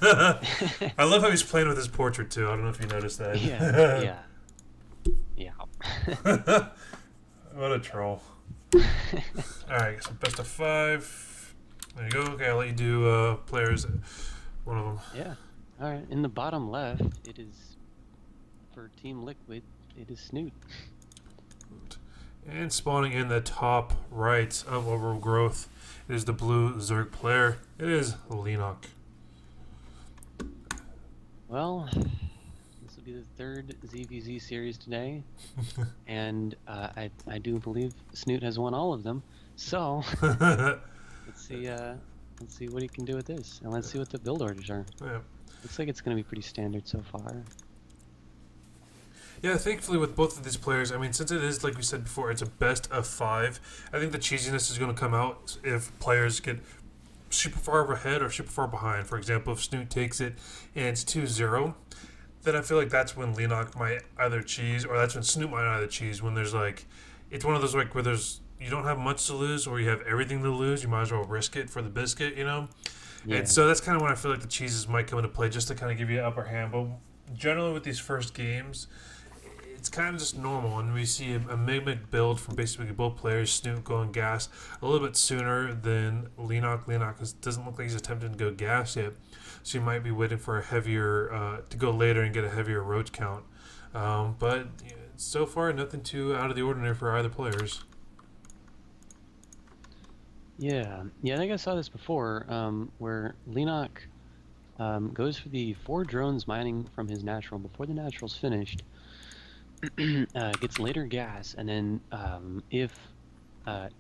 I love how he's playing with his portrait too. I don't know if you noticed Yeah, that. yeah, yeah. What a troll. Alright, so best of 5. There you go. Okay, I'll let you do players. One of them. Yeah. All right. In the bottom left, it is for Team Liquid. It is Snute. And spawning in the top right of overall growth is the blue Zerg player. It is Leenock. Well, this will be the third ZVZ series today, and I do believe Snute has won all of them. So let's see what he can do with this, and let's see what the build orders are. Yeah. Looks like it's going to be pretty standard so far. Yeah, thankfully with both of these players, I mean, since it is, like we said before, it's a best of 5, I think the cheesiness is going to come out if players get super far ahead or super far behind. For example, if Snute takes it and it's 2-0, then I feel like that's when Leenock might either cheese, or that's when Snute might either cheese, when there's like, it's one of those like where there's, you don't have much to lose or you have everything to lose, you might as well risk it for the biscuit, you know? Yeah. And so that's kind of when I feel like the cheeses might come into play, just to kind of give you an upper hand. But generally with these first games, it's kind of just normal, and we see a mimic build from basically both players. Snute going gas a little bit sooner than Leenock. Leenock doesn't look like he's attempting to go gas yet, so you might be waiting for a heavier to go later and get a heavier roach count. But so far, nothing too out of the ordinary for either players. Yeah, I think I saw this before, where Leenock goes for the 4 drones mining from his natural before the natural's finished. Gets later gas, and then if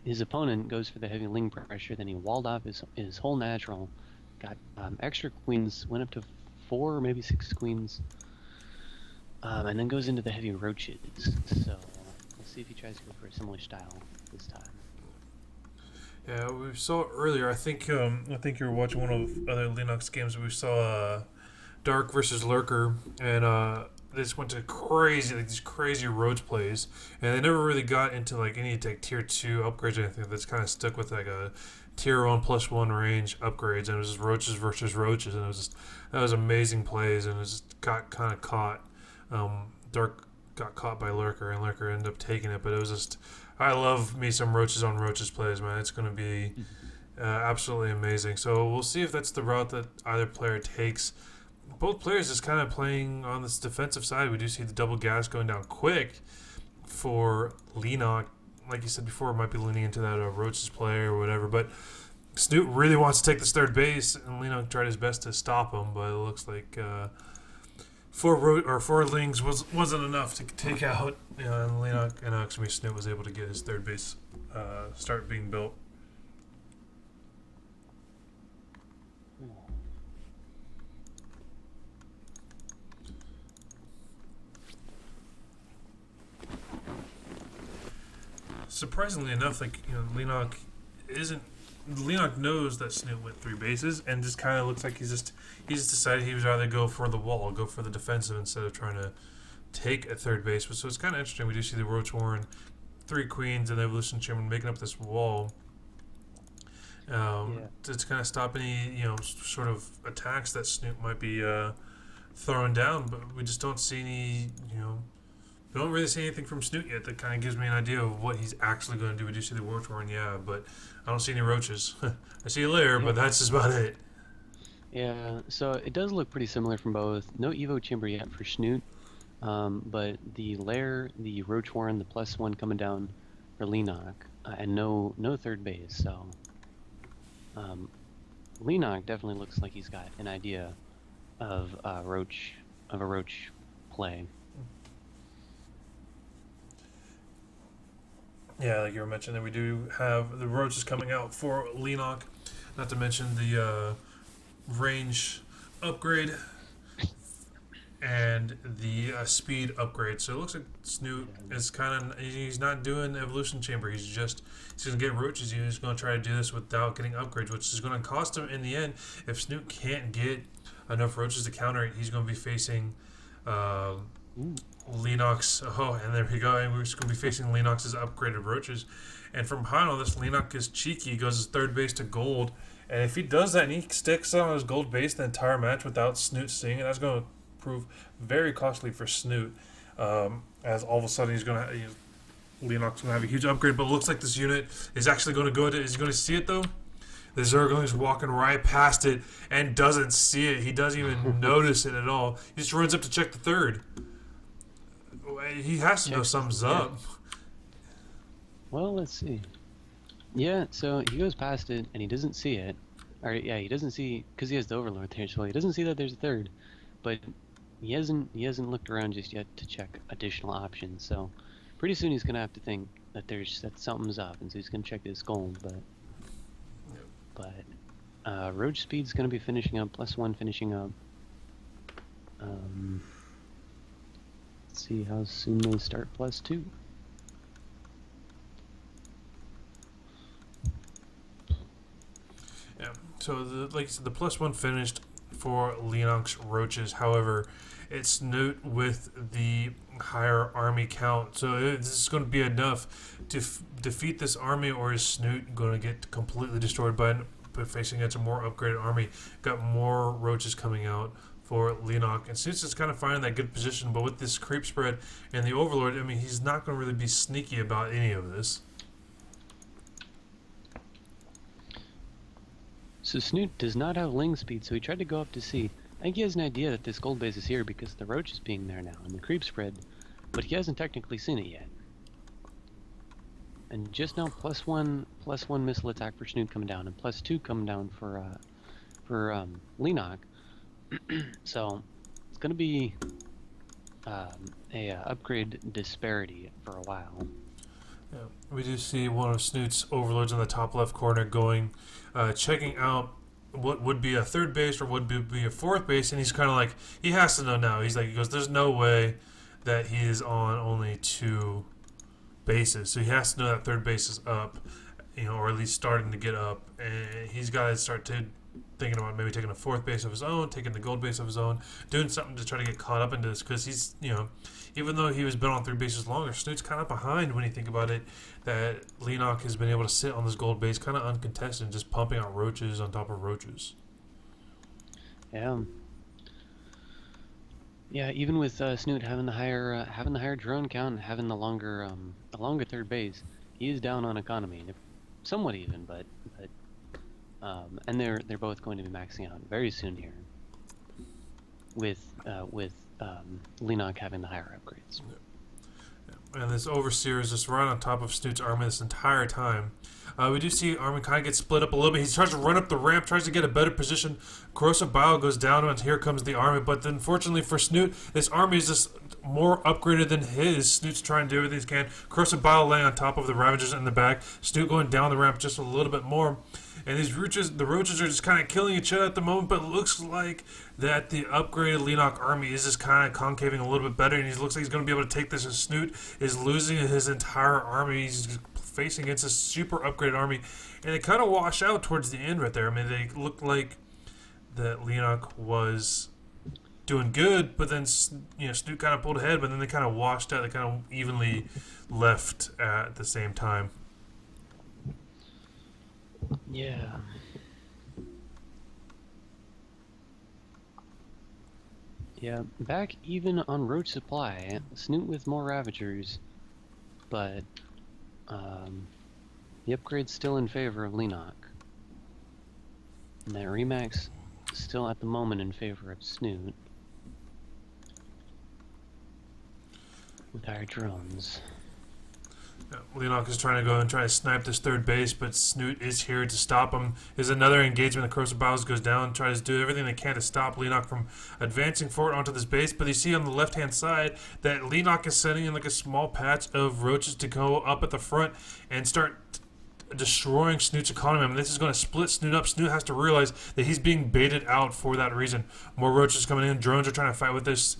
his opponent goes for the heavy ling pressure, then he walled off his whole natural, got extra queens, went up to 4 or maybe 6 queens, and then goes into the heavy roaches. So we'll see if he tries to go for a similar style this time. Yeah, we saw earlier. I think you were watching one of other Linux games. We saw Dark versus Lurker, and they just went to these crazy roach plays, and they never really got into like any like tier 2 upgrades or anything. That's kind of stuck with like a tier 1+1 range upgrades, and it was just roaches versus roaches, and that was amazing plays, and it just got kind of caught. Dark got caught by Lurker, and Lurker ended up taking it, but it was just, I love me some roaches on roaches plays, man. It's going to be absolutely amazing. So we'll see if that's the route that either player takes. Both players is kind of playing on this defensive side. We do see the double gas going down quick for Leenock. Like you said before, might be leaning into that roaches play or whatever, but Snute really wants to take this third base, and Leenock tried his best to stop him, but it looks like 4 lings wasn't enough to take out, and Leenock and Snute was able to get his third base start being built. Surprisingly enough, Leenock knows that Snute went 3 bases, and just kind of looks like he's just decided he would rather go for the wall, go for the defensive instead of trying to take a third base. So it's kind of interesting. We do see the Roach Warren, 3 queens, and the Evolution Chamber making up this wall to kind of stop any sort of attacks that Snute might be throwing down. But we just don't see any we don't really see anything from Snute yet that kind of gives me an idea of what he's actually going to do. We do see the Roach Warren, but I don't see any roaches. I see a lair, but that's just about it. Yeah, so it does look pretty similar from both. No Evo Chamber yet for Snute, but the lair, the Roach Warren, the +1 coming down for Leenock, and no third base. So Leenock definitely looks like he's got an idea of a roach play. Yeah, like you were mentioning, we do have the roaches coming out for Leenock, not to mention the range upgrade and the speed upgrade. So it looks like Snute is he's not doing the Evolution Chamber. He's going to get roaches. He's going to try to do this without getting upgrades, which is going to cost him in the end. If Snute can't get enough roaches to counter it, he's going to be facing Leenock's. Oh, and there we go. And we're just going to be facing Leenock's upgraded roaches. And from behind all this, Leenock is cheeky. He goes his third base to gold And if he does that and he sticks on his gold base the entire match without Snute seeing it, that's going to prove very costly for Snute. As all of a sudden Leenock's going to have a huge upgrade, but it looks like this unit is actually going to go to. Is he going to see it though? The Zergling's walking right past it and doesn't see it. He doesn't even notice it at all. He just runs up to check the third. He has to know something's up. Well, let's see. Yeah, so he goes past it and he doesn't see it. Or yeah, he doesn't see because he has the Overlord there, so he doesn't see that there's a third. But he hasn't looked around just yet to check additional options. So pretty soon he's gonna have to think that something's up, and so he's gonna check his gold. But Roach Speed's gonna be finishing up, +1 finishing up. Let's see how soon they start +2. Yeah. So like you said, the +1 finished for Leenock's Roaches. However, it's Snute with the higher army count. So this is going to be enough to defeat this army, or is Snute going to get completely destroyed by facing against a more upgraded army? Got more Roaches coming out for Leenock, and Snute's just kind of finding that good position. But with this creep spread and the Overlord, I mean, he's not going to really be sneaky about any of this. So Snute does not have Ling speed, so he tried to go up to see. I think he has an idea that this gold base is here because the Roach is being there now and the creep spread, but he hasn't technically seen it yet. And just now, +1 missile attack for Snute coming down, and +2 coming down for Leenock. So it's going to be a upgrade disparity for a while. Yeah, we do see one of Snute's Overlords in the top left corner going, checking out what would be a third base or would be a fourth base, and he's kind of like, he has to know now. He goes, there's no way that he is on only 2 bases, so he has to know that third base is up, or at least starting to get up, and he's got to start thinking about maybe taking a fourth base of his own, taking the gold base of his own, doing something to try to get caught up into this, because he's, even though he was been on 3 bases longer, Snute's kind of behind when you think about it, that Leenock has been able to sit on this gold base kind of uncontested, just pumping out Roaches on top of Roaches. Yeah. Yeah, even with Snute having the higher drone count and having the longer third base, he is down on economy, somewhat even, but and they're both going to be maxing out very soon here. With Leenock having the higher upgrades. Yeah. And this Overseer is just right on top of Snute's army this entire time. We do see army kind of get split up a little bit. He tries to run up the ramp, tries to get a better position. Corrosive Bile goes down, and here comes the army. But unfortunately for Snute, this army is just more upgraded than his. Snute's trying to do everything he can. Corrosive Bile laying on top of the Ravagers in the back. Snute going down the ramp just a little bit more. And the Roaches are just kind of killing each other at the moment, but it looks like that the upgraded Leenock army is just kind of concaving a little bit better, and he looks like he's going to be able to take this, and Snute is losing his entire army. He's facing against a super upgraded army, and they kind of wash out towards the end right there. I mean, they looked like that Leenock was doing good, but then Snute kind of pulled ahead, but then they kind of washed out. They kind of evenly left at the same time. Yeah. Yeah, back even on Roach supply. Snute with more Ravagers, but the upgrade's still in favor of Leenock. And that Remax still at the moment in favor of Snute. With higher drones. Yeah, Leenock is trying to go and try to snipe this third base, but Snute is here to stop him. There's another engagement. The Corrosive Biles goes down, tries to do everything they can to stop Leenock from advancing forward onto this base. But you see on the left-hand side that Leenock is setting in like a small patch of Roaches to go up at the front and start destroying Snute's economy. I mean, this is going to split Snute up. Snute has to realize that he's being baited out for that reason. More Roaches coming in. Drones are trying to fight with this.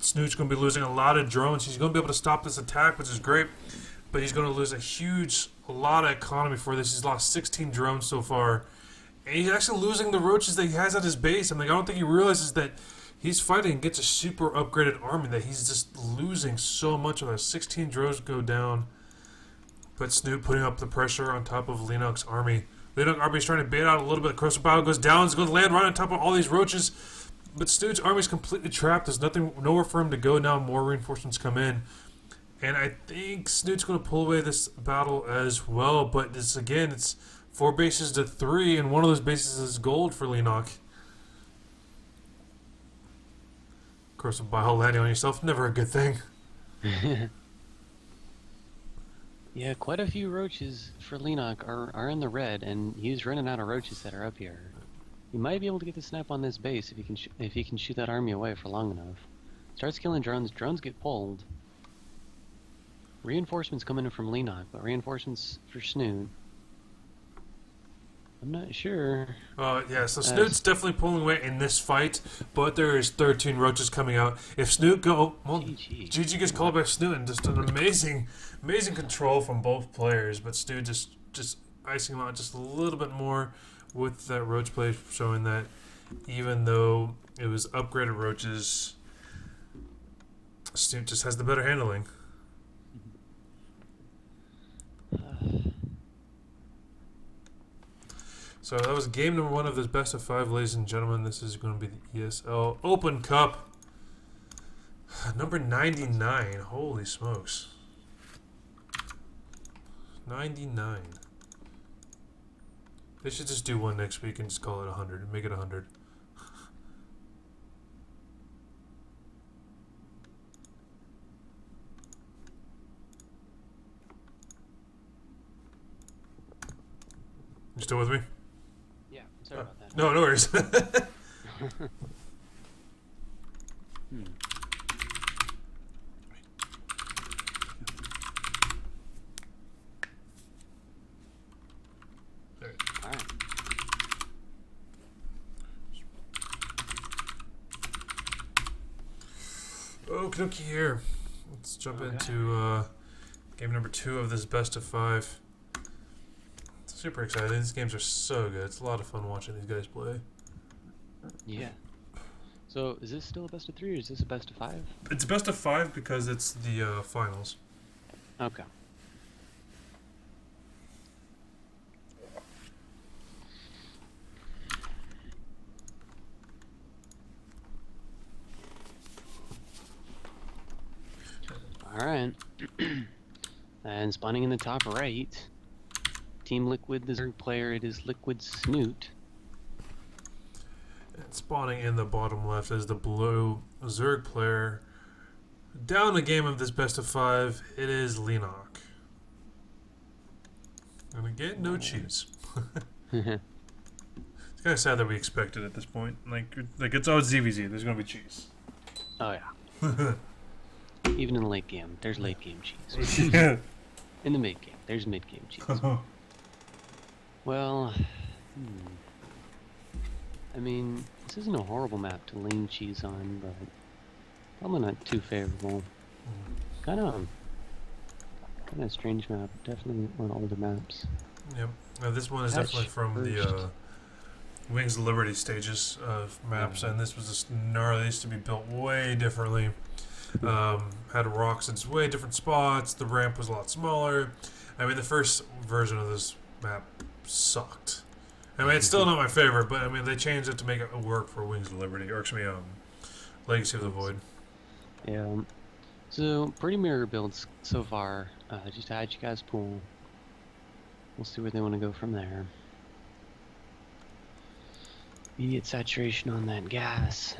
Snute's going to be losing a lot of drones. He's going to be able to stop this attack, which is great. But he's going to lose a lot of economy for this. He's lost 16 drones so far. And he's actually losing the Roaches that he has at his base. I mean, I don't think he realizes that he's fighting against a super upgraded army, that he's just losing so much of those. 16 drones go down. But Snute putting up the pressure on top of Leenock's army Leenock army's trying to bait out a little bit. Corrosive Bile goes down. It's going to land right on top of all these roaches. But Snoot's army's completely trapped. There's nowhere for him to go now. More reinforcements come in. And I think Snoot's going to pull away this battle as well. But this, again, it's 4 bases to 3, and one of those bases is gold for Leenock. Corrosive Bile landing on yourself, never a good thing. Yeah, quite a few roaches for Leenock are in the red, and he's running out of roaches that are up here. He might be able to get the snap on this base if he can shoot that army away for long enough. Starts killing drones. Drones get pulled. Reinforcements coming in from Leenock, but reinforcements for Snute. I'm not sure. Yeah, so Snoot's definitely pulling away in this fight, but there is 13 roaches coming out. If Snute GG gets called by Snute, and just an amazing control from both players, but Snute just icing him out just a little bit more with that roach play, showing that even though it was upgraded roaches, Snute just has the better handling. So that was game number 1 of this best of 5, ladies and gentlemen. This is going to be the ESL Open Cup. Number 99. Holy smokes. 99. They should just do one next week and just call it 100 and make it 100. You still with me? Sorry about that. No worries. Alright. Okie dokie here. Let's jump into game number 2 of this best of 5. Super exciting. These games are so good. It's a lot of fun watching these guys play. Yeah. So, is this still a best of 3 or is this a best of 5? It's best of 5 because it's the finals. Okay. Alright. And spawning in the top right, Team Liquid, the Zerg player, it is Liquid Snute. And spawning in the bottom left is the blue Zerg player. Down a game of this best of 5, it is Leenock. And again, no cheese. It's kind of sad that we expected at this point. Like it's always ZVZ. There's gonna be cheese. Oh yeah. Even in the late game, there's late game cheese. Yeah. In the mid game, there's mid game cheese. Well, I mean, this isn't a horrible map to lean cheese on, but probably not too favorable. Kind of a strange map. Definitely one of older maps. Yep. Now this one is definitely from the Wings of Liberty stages of maps, and this was just gnarly. It used to be built way differently. Had rocks in way different spots. The ramp was a lot smaller. I mean, the first version of this map sucked. I mean, it's still not my favorite, but I mean, they changed it to make it work for Wings of Liberty, or actually, Legacy of the Void. Yeah. So, pretty mirror builds so far. Just to add you guys pool. We'll see where they want to go from there. Immediate saturation on that gas.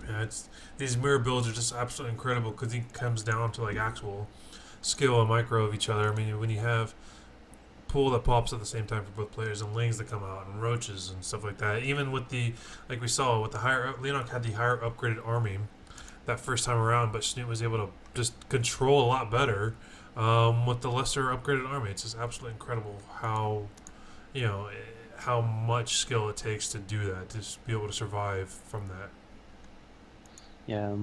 Yeah, these mirror builds are just absolutely incredible because it comes down to like actual skill and micro of each other. I mean, when you have pool that pops at the same time for both players, and lings that come out, and roaches and stuff like that. Even with the, like we saw with the higher, Leenock had the higher upgraded army that first time around, but Snute was able to just control a lot better with the lesser upgraded army. It's just absolutely incredible how, how much skill it takes to do that, to just be able to survive from that. Yeah,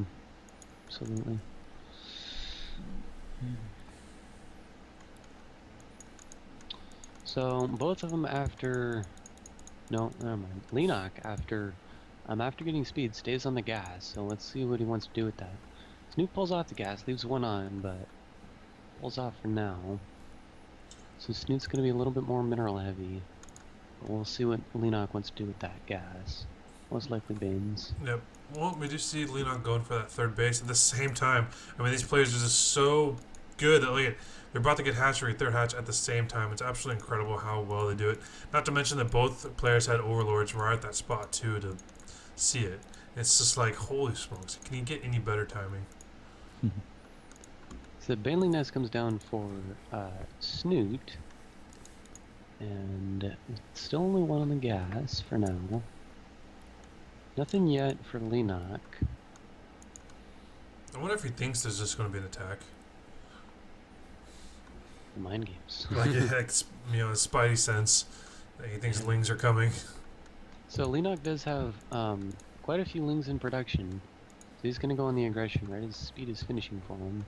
absolutely. So both of them after, no, never mind. Leenock after getting speed stays on the gas. So let's see what he wants to do with that. Snute pulls off the gas, leaves one on, but pulls off for now. So Snoot's going to be a little bit more mineral heavy. But we'll see what Leenock wants to do with that gas. Most likely Banes. Yep. Well, we do see Leenock going for that third base at the same time. I mean, these players are just so good that like they're about to get hatchery, third hatch at the same time. It's absolutely incredible how well they do it. Not to mention that both players had overlords right at that spot too to see it. It's just like, holy smokes, can you get any better timing? So Baneling Nest comes down for Snute. And still only one on the gas for now. Nothing yet for Leenock. I wonder if he thinks there's just going to be an attack. Mind games. Like, you know, his spidey sense. That he thinks lings are coming. So Leenock does have quite a few lings in production. So he's going to go on the aggression, right? His speed is finishing for him.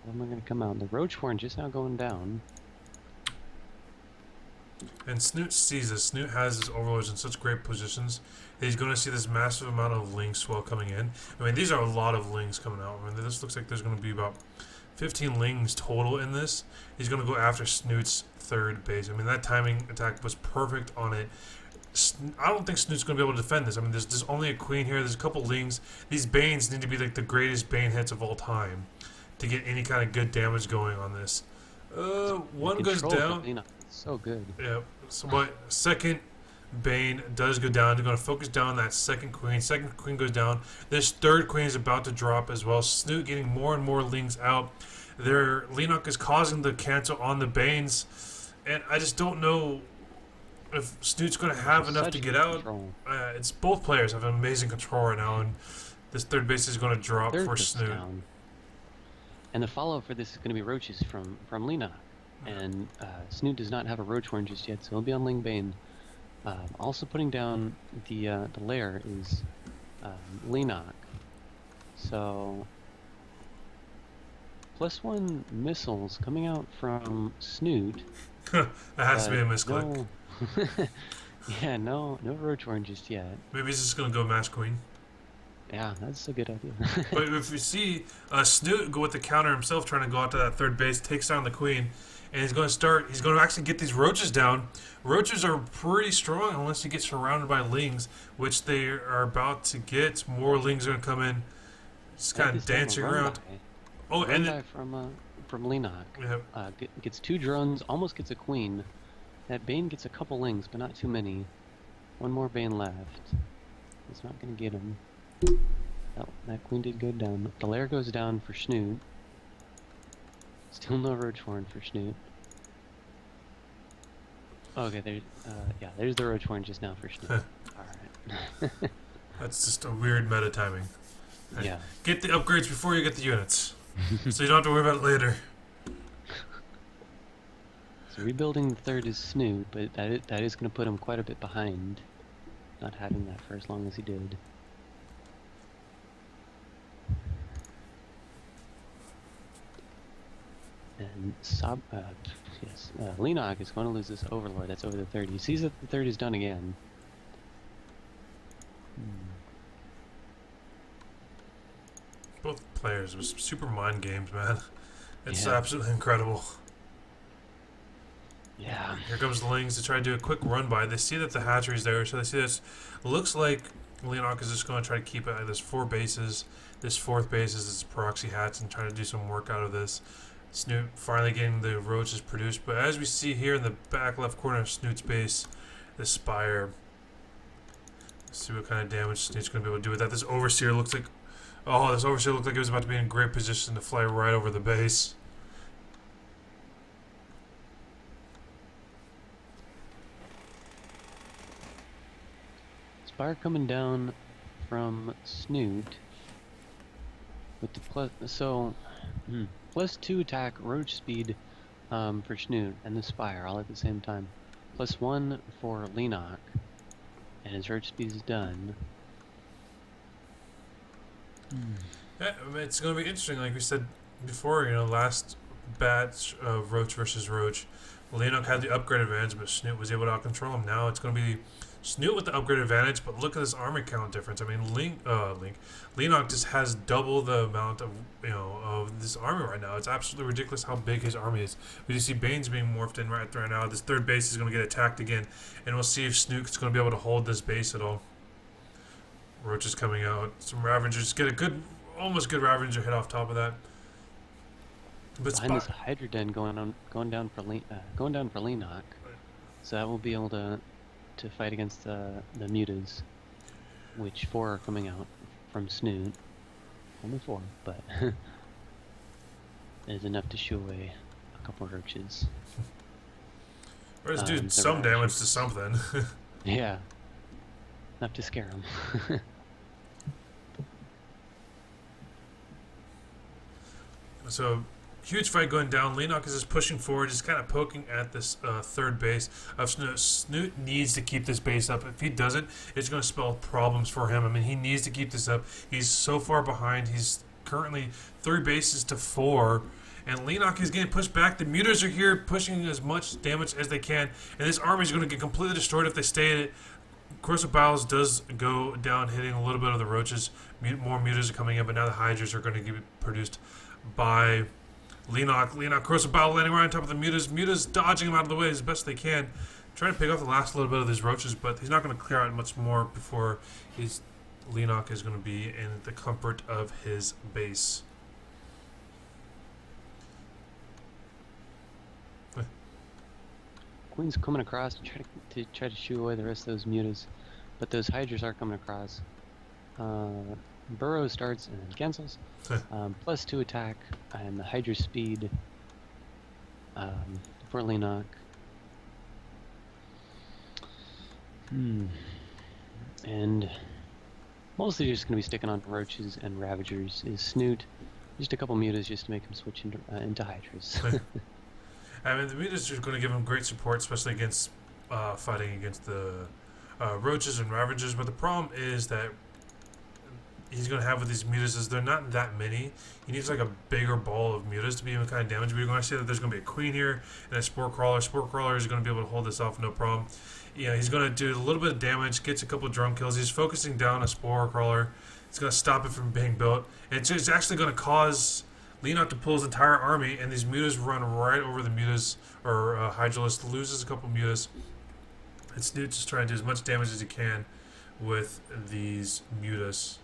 What am I going to come out? The Roach Horn just now going down. And Snute sees this. Snute has his overlords in such great positions that he's going to see this massive amount of ling swell coming in. I mean, these are a lot of lings coming out. I mean, this looks like there's going to be about 15 lings total in this. He's going to go after Snute's third base. I mean, that timing attack was perfect on it. I don't think Snute's going to be able to defend this. I mean, there's only a queen here. There's a couple lings. These Banes need to be like the greatest Bane hits of all time to get any kind of good damage going on this. One goes down. So good. Yeah. So what? Second Bane does go down. They're going to focus down on that second queen. Second queen goes down. This third queen is about to drop as well. Snute getting more and more lings out. Their Leenock is causing the cancel on the Banes, and I just don't know if Snute's going to have enough to get out. It's both players have an amazing control right now, and this third base is going to drop for Snute. Down. And the follow for this is going to be roaches from Leenock. And Snute does not have a Roach Horn just yet, so he'll be on Ling Bane. Also putting down the lair is Leenock. So +1 missiles coming out from Snute. That has to be a misclick. No, yeah, no Roach Horn just yet. Maybe he's just gonna go Mass Queen. Yeah, that's a good idea. But if you see Snute go with the counter himself, trying to go out to that third base, takes down the queen. And he's going to actually get these roaches down. Roaches are pretty strong unless you get surrounded by lings, which they are about to get. More lings are going to come in. Just kind of dancing around. Oh, and then from Leenock. Yep. Gets 2 drones, almost gets a queen. That Bane gets a couple lings, but not too many. One more Bane left. It's not going to get him. Oh, that queen did go down. The lair goes down for Snute. Still no Roach Horn for Snute. Okay, there's the Roach Horn just now for Snute. Alright. That's just a weird meta timing. Yeah. Get the upgrades before you get the units. So you don't have to worry about it later. So rebuilding the third is Snute, but that is going to put him quite a bit behind, not having that for as long as he did. And Leenock is going to lose this Overlord. That's over the third. He sees that the third is done again. Both players with super mind games, man. It's absolutely incredible. Yeah. Here comes the Lings to try to do a quick run by. They see that the hatchery's there, so they see this. Looks like Leenock is just going to try to keep it at this 4 bases. This 4th base is this proxy hatch and try to do some work out of this. Snute finally getting the roaches produced, but as we see here in the back left corner of Snute's base, this spire. Let's see what kind of damage Snute's going to be able to do with that. This Overseer looks like, this Overseer looked like it was about to be in a great position to fly right over the base. Spire coming down from Snute with the +2 attack, roach speed for Snute and the Spire all at the same time. +1 for Leenock, and his roach speed is done. Yeah, I mean, it's going to be interesting. Like we said before, last batch of Roach versus Roach, Leenock had the upgrade advantage, but Snute was able to out-control him. Now it's going to be Snute with the upgrade advantage, but look at this army count difference. I mean, Leenock just has double the amount of of this army right now. It's absolutely ridiculous how big his army is. We just see Bane's being morphed in right now. This third base is going to get attacked again, and we'll see if Snute's going to be able to hold this base at all. Roach is coming out. Some Ravengers get a good, almost good Ravager hit off top of that. But Behind this Hydra Den going down for Leenock, so that will be able to fight against the mutas, which 4 are coming out from Snute. Only 4, but there's enough to shoo away a couple of roaches. Or just do some damage to something. Yeah, enough to scare them. So, huge fight going down. Leenock is just pushing forward, just kind of poking at this third base of Snute. Snute needs to keep this base up. If he doesn't, it's going to spell problems for him. I mean, he needs to keep this up. He's so far behind. He's currently 3 bases to 4. And Leenock is getting pushed back. The mutas are here pushing as much damage as they can. And this army is going to get completely destroyed if they stay in it. Corrosive Bowels does go down, hitting a little bit of the roaches. More mutas are coming in, but now the Hydras are going to get produced by Leenock. Corrosive Bowel landing right on top of the mutas. Mutas dodging him out of the way as best they can. Trying to pick off the last little bit of these roaches, but he's not going to clear out much more before Leenock is going to be in the comfort of his base. Queen's coming across to try to shoo away the rest of those mutas, but those Hydras are coming across. Burrow starts and then cancels. +2 attack and the Hydra speed for Leenock. And mostly just going to be sticking on roaches and Ravagers. Is Snute, just a couple mutas just to make him switch into Hydras. I mean, the mutas are going to give him great support, especially against fighting against the roaches and Ravagers. But the problem is that he's going to have with these mutas is they're not that many. He needs like a bigger ball of mutas to be able to kind of damage. We're going to see that there's going to be a queen here and a spore crawler. Spore crawler is going to be able to hold this off no problem. Yeah, he's going to do a little bit of damage, gets a couple of drone kills. He's focusing down a spore crawler. It's going to stop it from being built. And it's actually going to cause Leenock to pull his entire army, and these mutas run right over the mutas, or Hydralist loses a couple mutas. And Snute just trying to do as much damage as he can with these mutas.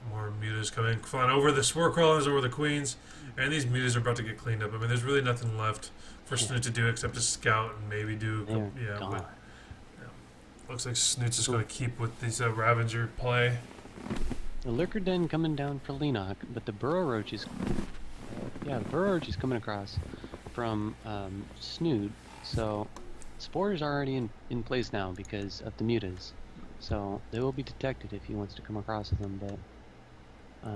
More mutas coming, flying over the spore crawlers, over the queens, and these mutas are about to get cleaned up. I mean, there's really nothing left for Snute to do except to scout and maybe do. Looks like Snute's just going to keep with this Ravager play. The Lurker Den coming down for Leenock, but the Burrow Roach is, the Burrow Roach is coming across from Snute. So Spores are already in place now because of the mutas. So they will be detected if he wants to come across with them,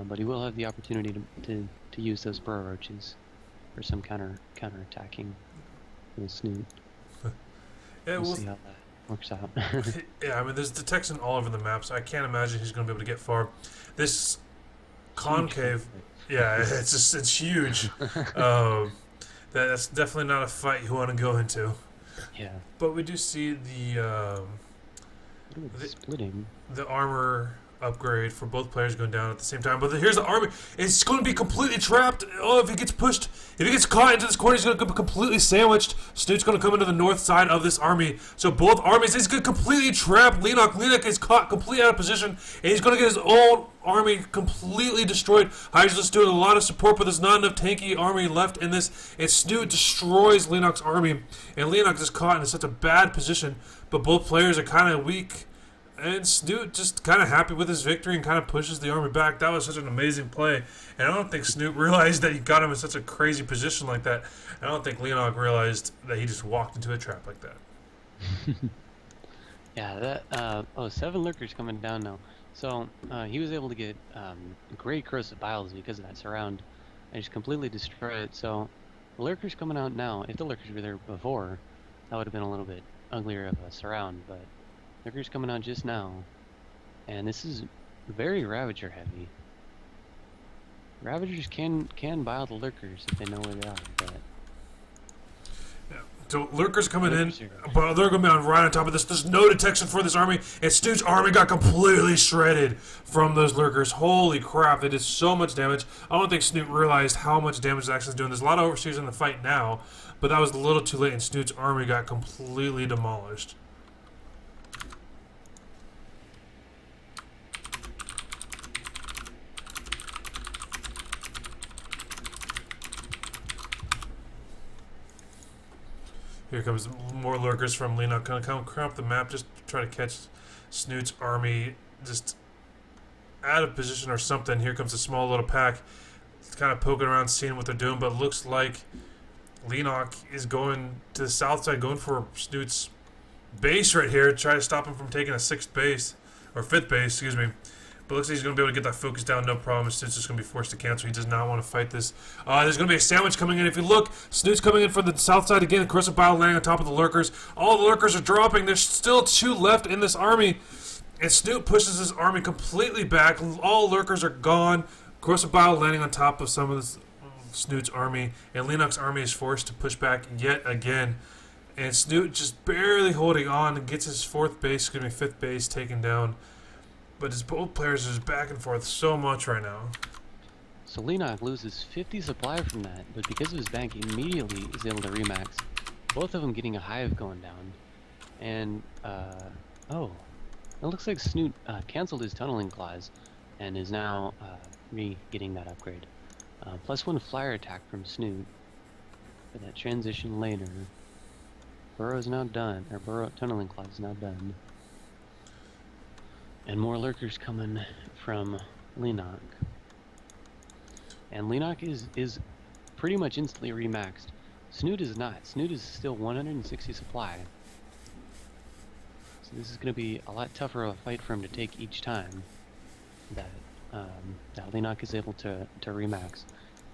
but he will have the opportunity to use those Burrow Roaches for some counter attacking with Snute. Yeah, we'll see how that works out. Yeah, I mean, there's detection all over the map, so I can't imagine he's going to be able to get far. This concave, yeah, it's huge. That's definitely not a fight you want to go into. Yeah. But we do see the splitting. The armor upgrade for both players going down at the same time. But here's the army. It's going to be completely trapped. Oh, if he gets pushed, if he gets caught into this corner, he's going to be completely sandwiched. Snute's going to come into the north side of this army. So both armies, he's going to completely trap Leenock. Leenock is caught completely out of position, and he's going to get his own army completely destroyed. Hydra's doing a lot of support, but there's not enough tanky army left in this. And Snute destroys Leenock's army, and Leenock is caught in such a bad position. But both players are kind of weak. And Snute just kind of happy with his victory and kind of pushes the army back. That was such an amazing play. And I don't think Snute realized that he got him in such a crazy position like that. I don't think Leenock realized that he just walked into a trap like that. Yeah, that 7 lurkers coming down now. So he was able to get great corrosive biles because of that surround and just completely destroy it. So the lurkers coming out now. If the lurkers were there before, that would have been a little bit uglier of a surround, but lurkers coming out just now, and this is very Ravager heavy. Ravagers can bile the lurkers if they know where they are, but So Lurker's coming in, Lurkers are- but they're going to be right on top of this. There's no detection for this army, and Snoot's army got completely shredded from those Lurkers. Holy crap, they did so much damage. I don't think Snoot realized how much damage the action's doing. There's a lot of overseers in the fight now, but that was a little too late, and Snoot's army got completely demolished. Here comes more Lurkers from Leenock. Gonna come crop the map just to try to catch Snoot's army just out of position or something. Here comes a small little pack. It's kind of poking around, seeing what they're doing, but it looks like Leenock is going to the south side, going for Snoot's base right here to try to stop him from taking a 6th base, or 5th base, excuse me. But looks like he's going to be able to get that focus down, no problem. Snoot's just going to be forced to cancel. He does not want to fight this. There's going to be a sandwich coming in. If you look, Snoot's coming in from the south side again. Corrosive Bile landing on top of the Lurkers. All the Lurkers are dropping. There's still 2 left in this army. And Snute pushes his army completely back. All Lurkers are gone. Corrosive Bile landing on top of some of this Snoot's army. And Leenock's army is forced to push back yet again. And Snute just barely holding on and gets his 4th base, excuse me, 5th base taken down. But his both players are just back and forth so much right now. So Leenock loses 50 supply from that, but because of his bank, he immediately is able to remax. Both of them getting a hive going down. And, oh. It looks like Snute canceled his tunneling clause and is now re-getting that upgrade. +1 flyer attack from Snute for that transition later. Burrow is now done, or Burrow tunneling clause is now done. And more Lurkers coming from Leenock. And Leenock is pretty much instantly remaxed. Snute is not. Snute is still 160 supply. So this is going to be a lot tougher of a fight for him to take each time that that Leenock is able to remax.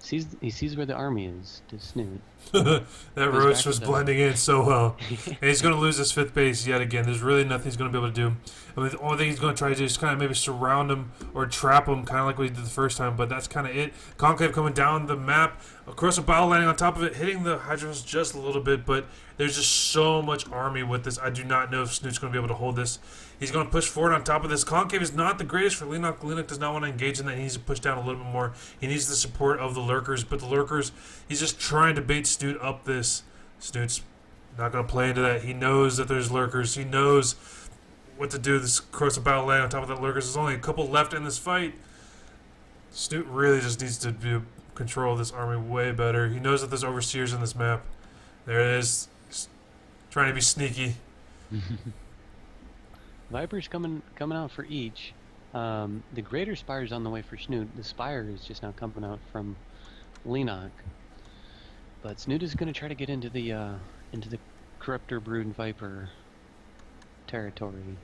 He sees where the army is to Snute. That Roach was blending in so well. And he's going to lose his 5th base yet again. There's really nothing he's going to be able to do. I mean, the only thing he's going to try to do is kind of maybe surround him or trap him, kind of like what he did the first time, but that's kind of it. Conclave coming down the map. Corrosive Bile landing on top of it, hitting the Hydros just a little bit, but there's just so much army with this. I do not know if Snoot's going to be able to hold this. He's going to push forward on top of this. Concave is not the greatest for Leenock. Leenock does not want to engage in that. He needs to push down a little bit more. He needs the support of the Lurkers, but the Lurkers, he's just trying to bait Snute up this. Snoot's not going to play into that. He knows that there's Lurkers. He knows what to do. This Corrosive Bile landing on top of that Lurkers. There's only a couple left in this fight. Snute really just needs to control this army way better. He knows that there's overseers in this map. There it is. He's trying to be sneaky. Viper's coming out for each. The Greater Spire's on the way for Snute. The Spire is just now coming out from Leenock. But Snute is going to try to get into the Corruptor Brood Viper territory.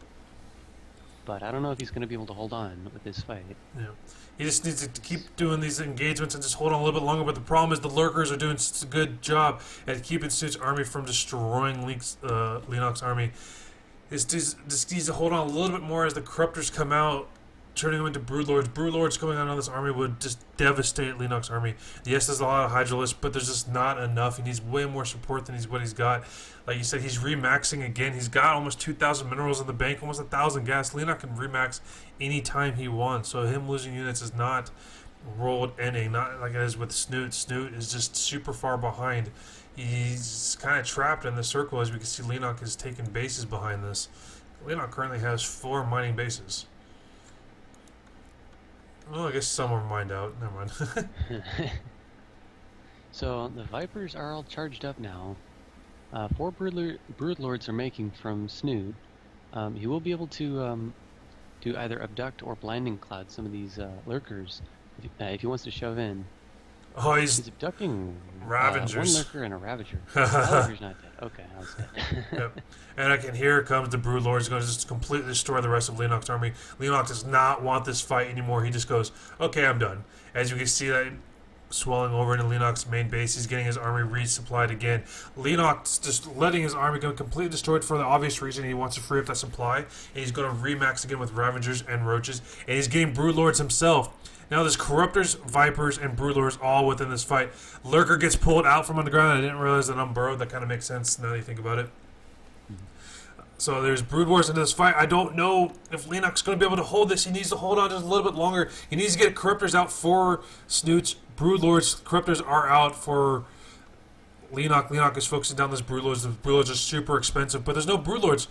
But I don't know if he's going to be able to hold on with this fight. Yeah. He just needs to keep doing these engagements and just hold on a little bit longer. But the problem is the Lurkers are doing such a good job at keeping Snoot's army from destroying Leenock's army. He just needs to hold on a little bit more as the Corruptors come out, turning them into Broodlords. Broodlords coming out on this army would just devastate Leenock's army. Yes, there's a lot of Hydralisk, but there's just not enough. He needs way more support than what he's got. Like you said, he's remaxing again. He's got almost 2,000 minerals in the bank, almost 1,000 gas. Leenock can remax anytime he wants, so him losing units is not world ending, not like it is with Snute. Snute is just super far behind. He's kind of trapped in the circle. As we can see, Leenock has taken bases behind this. Leenock currently has 4 mining bases. Well, I guess some are mined out. Never mind. So the Vipers are all charged up now. 4 Broodlords are making from Snute. He will be able to either abduct or blinding cloud some of these Lurkers if he wants to shove in. Oh, He's abducting Ravagers. 1 Lurker and a Ravager. Ravager's not dead. Okay, I was dead. Yep. And I can hear comes the Broodlord. He's going to just completely destroy the rest of Leenock's army. Leenock does not want this fight anymore. He just goes, okay, I'm done. As you can see that swelling over into Leenock's main base. He's getting his army resupplied again. Leenock's just letting his army go completely destroyed for the obvious reason he wants to free up that supply. And he's going to remax again with Ravagers and Roaches. And he's getting Broodlords himself. Now there's Corruptors, Vipers, and Broodlords all within this fight. Lurker gets pulled out from underground. I didn't realize that I'm burrowed. That kind of makes sense now that you think about it. So there's Brood Wars into this fight. I don't know if Leenock's going to be able to hold this. He needs to hold on just a little bit longer. He needs to get Corruptors out for Snute. Broodlords, Corruptors are out for Leenock. Leenock is focusing down this Broodlords. The Broodlords are super expensive, but there's no Broodlords.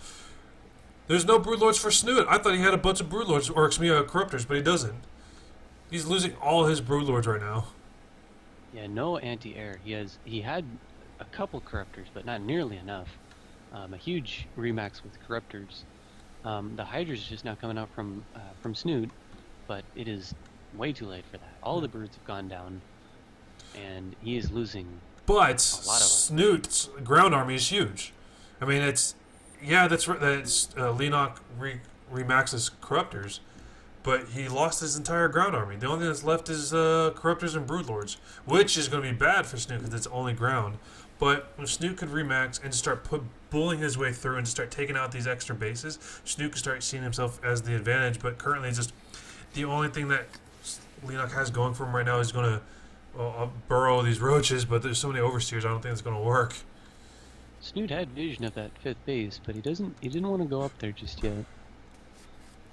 There's no Broodlords for Snute. I thought he had a bunch of Broodlords, or excuse me, Corruptors, but he doesn't. He's losing all his Broodlords right now. Yeah, no anti-air. He had a couple Corruptors, but not nearly enough. A huge remax with Corruptors. The Hydra's just now coming out from Snute, but it is way too late for that. All the Broods have gone down, and he is losing But a lot of them. Snute's ground army is huge. I mean, that's right. That's Leenock remaxes Corruptors, but he lost his entire ground army. The only thing that's left is Corruptors and Broodlords, which is going to be bad for Snute because it's only ground. But if Snute could remax and just start bullying his way through and just start taking out these extra bases, Snute could start seeing himself as the advantage. But currently, just the only thing that Leenock has going for him right now is going to burrow these roaches. But there's so many overseers, I don't think it's going to work. Snute had vision of that 5th base, but he didn't want to go up there just yet.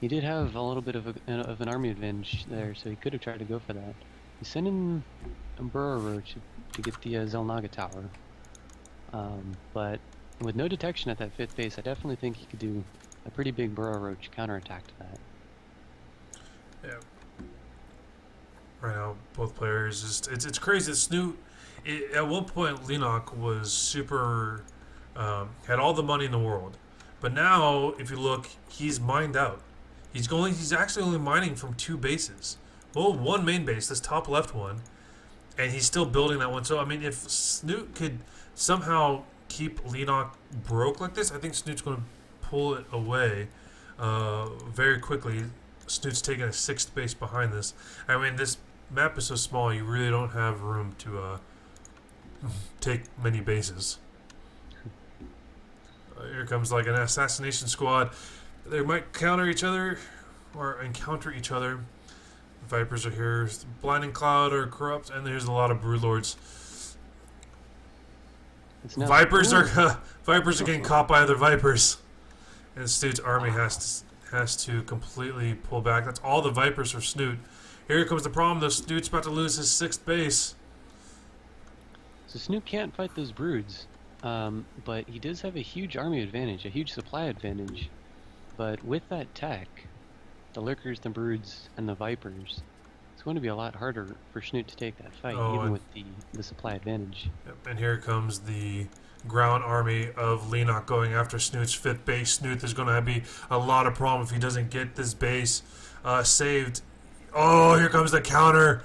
He did have a little bit of an army advantage there, so he could have tried to go for that. He's sending a burrow roach to get the Zelnaga tower. But with no detection at that 5th base, I definitely think he could do a pretty big burrow roach counterattack to that. Yeah. Right now, both players it's crazy. Snute, at one point, Leenock was super had all the money in the world, but now if you look, he's mined out. He's actually only mining from 2 bases. Well, 1 main base, this top left one, and he's still building that one. So I mean, if Snute could somehow keep Leenock broke like this, I think Snute's going to pull it away very quickly. Snute's taking a 6th base behind this. I mean, this map is so small, you really don't have room to take many bases. Here comes like an assassination squad. They might counter each other or encounter each other. Vipers are here. Blinding Cloud or Corrupt, and there's a lot of Broodlords. Vipers are getting caught by other Vipers, and Snute's army has to completely pull back. That's all the Vipers for Snute. Here comes the problem, though. Snute's about to lose his 6th base. So Snute can't fight those Broods, but he does have a huge army advantage, a huge supply advantage. But with that tech, the Lurkers, the Broods, and the Vipers, it's going to be a lot harder for Snute to take that fight, even with the supply advantage. Yep, and here comes the ground army of Leenock going after Snute's 5th base. Snute, there's going to be a lot of problem if he doesn't get this base saved. Oh, here comes the counter.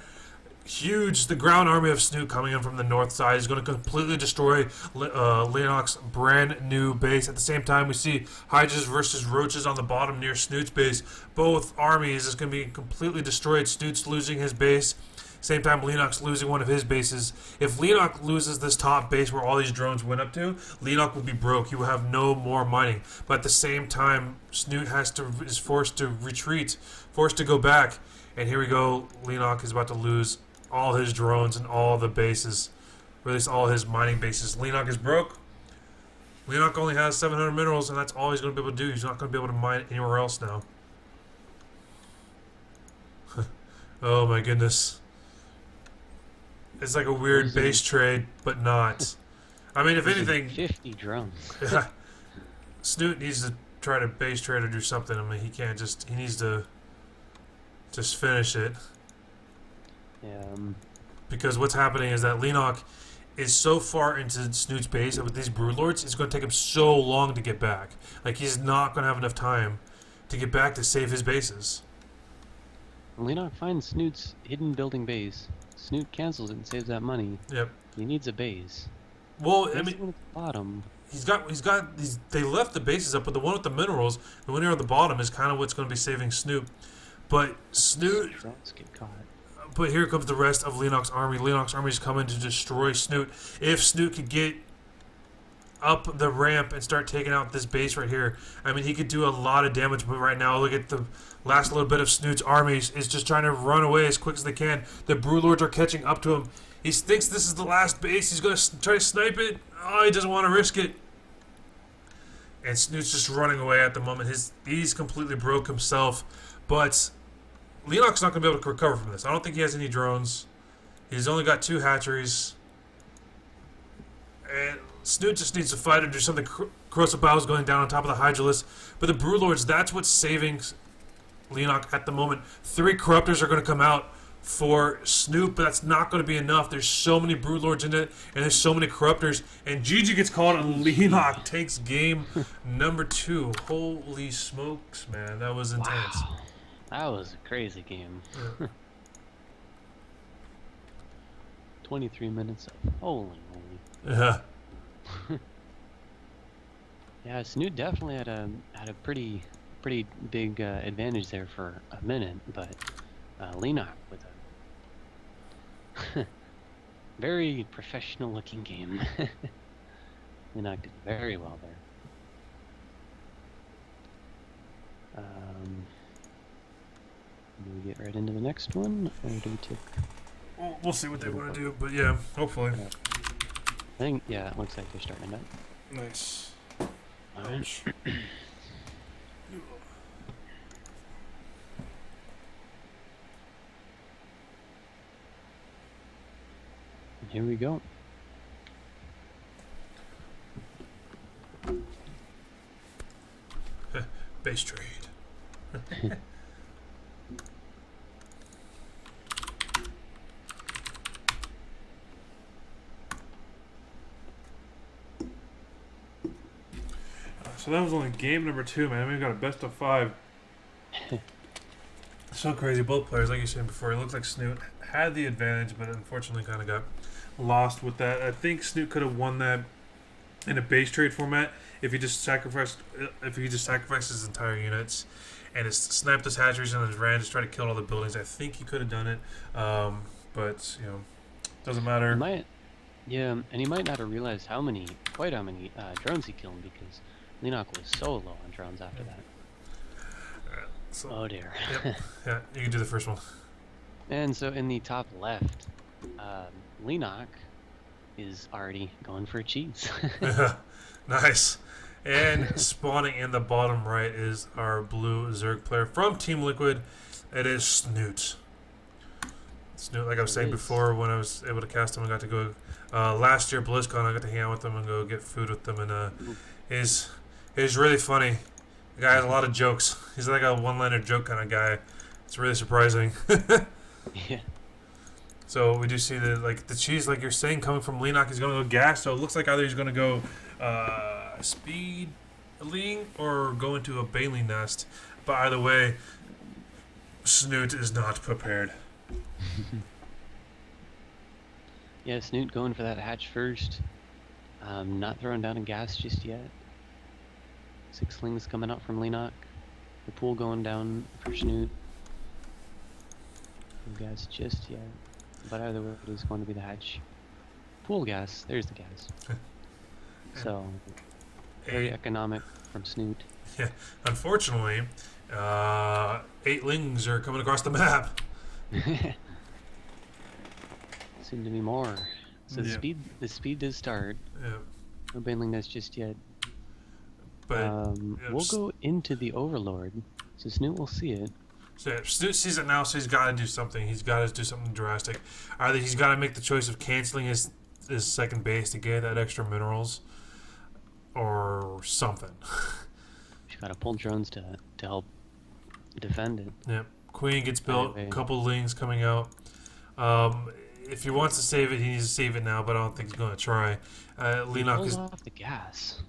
Huge. The ground army of Snute coming in from the north side is going to completely destroy Leenock's brand new base. At the same time, we see Hydras versus Roaches on the bottom near Snute's base. Both armies is going to be completely destroyed. Snute's losing his base. Same time, Leenock's losing one of his bases. If Leenock loses this top base where all these drones went up to, Leenock will be broke. He will have no more mining. But at the same time, Snute is forced to retreat, forced to go back. And here we go. Leenock is about to lose all his drones and all the bases, or at least all his mining bases. Leenock is broke. Leenock only has 700 minerals, and that's all he's going to be able to do. He's not going to be able to mine anywhere else now. Oh my goodness. It's like a weird base trade, but not. I mean, if anything, 50 drones. Snute needs to try to base trade or do something. I mean, he needs to just finish it. Yeah. Because what's happening is that Leenock is so far into Snute's base that with these Broodlords, it's going to take him so long to get back. Like, he's not going to have enough time to get back to save his bases. Leenock finds Snute's hidden building base. Snute cancels it and saves that money. Yep. He needs a base. Well, I mean, at the bottom. He's got these. They left the bases up, but the one with the minerals, the one here on the bottom, is kind of what's going to be saving Snute. But Snute. Drones get caught. But here comes the rest of Leenock's army. Leenock's army is coming to destroy Snute. If Snute could get up the ramp and start taking out this base right here. I mean, he could do a lot of damage, but right now, look at the last little bit of Snoot's armies is just trying to run away as quick as they can. The Broodlords are catching up to him. He thinks this is the last base. He's going to try to snipe it. Oh, he doesn't want to risk it. And Snoot's just running away at the moment. He's completely broke himself. But Leenock's not going to be able to recover from this. I don't think he has any drones. He's only got 2 hatcheries. And Snute just needs to fight or do something. Corrosive Bowels going down on top of the Hydralisk. But the Broodlords, that's what's saving Leenock at the moment. 3 Corruptors are going to come out for Snute, but that's not going to be enough. There's so many Broodlords in it, and there's so many Corruptors. And GG gets called, and Leenock takes game number 2. Holy smokes, man. That was intense. Wow. That was a crazy game. Yeah. 23 minutes of holy moly. Yeah. Yeah, Snute definitely had a pretty big advantage there for a minute, but Leenock with a very professional looking game. Leenock did very well there. Do we get right into the next one, or do we take? We'll see what they want to do, but yeah, hopefully. I think, yeah, it looks like they're starting it. Nice. Alright. Here we go. Base trade. So that was only game number 2, man. We got a best of 5. So crazy. Both players, like you said before, it looked like Snute had the advantage, but unfortunately kind of got lost with that. I think Snute could have won that in a base trade format if he just sacrificed his entire units and just snapped his hatcheries and his ran, just try to kill all the buildings. I think he could have done it, but doesn't matter. Yeah, and he might not have realized quite how many drones he killed, because Leenock was so low on drones after that. So, oh dear. Yep. Yeah, you can do the first one. And so in the top left, Leenock is already going for a cheese. Nice. And spawning in the bottom right is our blue Zerg player from Team Liquid. It is Snute. Snute, like I was saying before, when I was able to cast him, I got to go last year BlizzCon. I got to hang out with him and go get food with them, and he's really funny. The guy has a lot of jokes. He's like a one-liner joke kind of guy. It's really surprising. Yeah. So we do see the cheese, like you're saying, coming from Leenock. He's going to go gas. So it looks like either he's going to go speedling or go into a baleen nest. But either way, Snute is not prepared. Yeah, Snute going for that hatch first. Not throwing down a gas just yet. 6 slings coming out from Leenock. The pool going down for Snute. No gas just yet. But either way, it is going to be the hatch. Pool gas. There's the gas. So, very economic from Snute. Yeah. Unfortunately, 8 lings are coming across the map. Seem to be more. So the speed does start. Yeah. No baneling nest just yet. But we'll go into the Overlord. So Snute will see it. So Snute sees it now, so he's got to do something. He's got to do something drastic. Either he's got to make the choice of canceling his second base to get that extra minerals, or something. He's got to pull drones to help defend it. Yep. Queen gets built. A couple lings coming out. If he wants to save it, he needs to save it now, but I don't think he's going to try. Leenock is off the gas.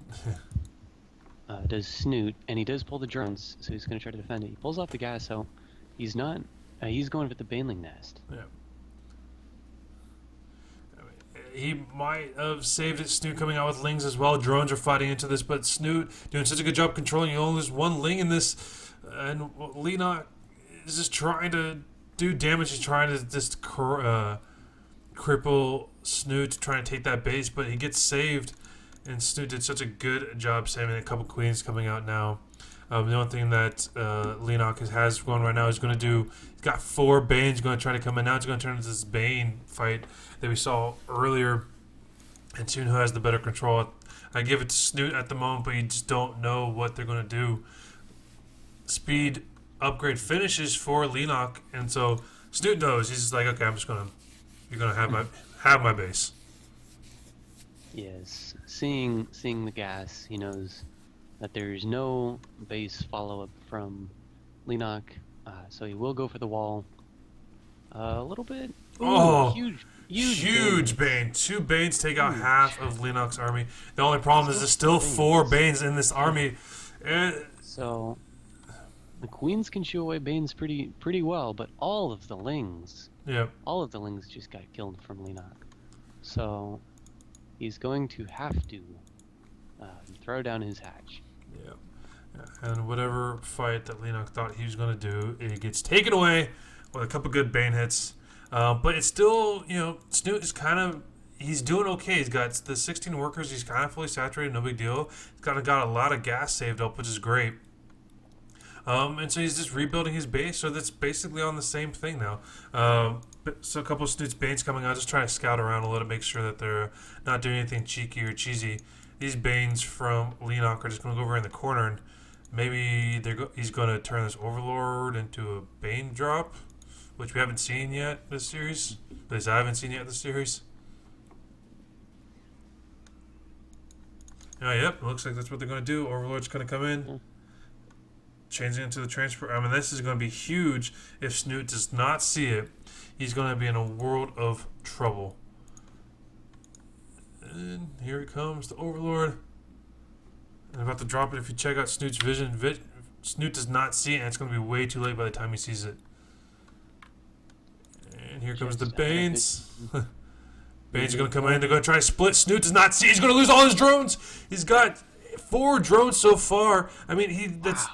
Does Snute, and he does pull the drones, so he's going to try to defend it. He pulls off the gas, so he's not. He's going for the baneling nest. Yeah. He might have saved it. Snute coming out with lings as well. Drones are fighting into this, but Snute doing such a good job controlling. You only lose 1 ling in this, and Leenock is just trying to do damage. He's trying to just cripple Snute, trying to take that base, but he gets saved. And Snute did such a good job saving a couple queens coming out now. The only thing that Leenock has going right now is going to do. He's got 4 Banes going to try to come in. Now it's going to turn into this Bane fight that we saw earlier, and soon who has the better control. I give it to Snute at the moment, but you just don't know what they're going to do. Speed upgrade finishes for Leenock, and so Snute knows. He's just like, okay, you're gonna have my base. Yes, seeing the gas, he knows that there's no base follow-up from Leenock, so he will go for the wall. A little bit. Ooh, huge Bane. 2 Banes take out half of Leenock's army. The only problem is there's still 4 Banes in this army. So the queens can shoo away Banes pretty well, but all of the lings, just got killed from Leenock. So he's going to have to throw down his hatch. Yeah. And whatever fight that Leenock thought he was going to do, it gets taken away with a couple good Bane hits. But it's still, Snute is he's doing okay. He's got the 16 workers. He's kind of fully saturated, no big deal. He's got a lot of gas saved up, which is great. And so he's just rebuilding his base, so that's basically on the same thing now. So a couple of Snute's Banes coming out, just trying to scout around a little, make sure that they're not doing anything cheeky or cheesy. These Banes from Leenock are just going to go over in the corner, and maybe he's going to turn this Overlord into a Bane drop, which we haven't seen yet this series. At least I haven't seen yet this series. Yep, it looks like that's what they're going to do. Overlord's going to come in. Changing into the transfer. I mean, this is going to be huge. If Snute does not see it, he's going to be in a world of trouble. And here he comes, the Overlord. I'm about to drop it. If you check out Snute's vision, Snute does not see it, and it's going to be way too late by the time he sees it. And here comes the Banes. Banes are going to come in. They're going to try to split. Snute does not see. He's going to lose all his drones. He's got 4 drones so far. I mean, it's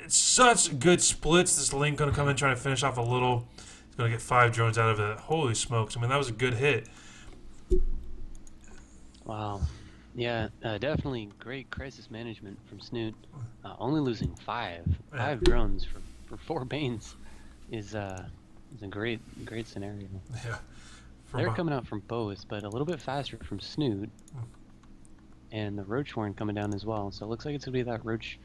such good splits. This Link going to come in trying to finish off a little. He's going to get 5 drones out of it. Holy smokes. I mean, that was a good hit. Wow. Yeah, definitely great crisis management from Snute. Only losing 5 drones for 4 Banes is a great scenario. Yeah. They're coming out from both, but a little bit faster from Snute. And the Roach Horn coming down as well. So it looks like it's going to be that Roach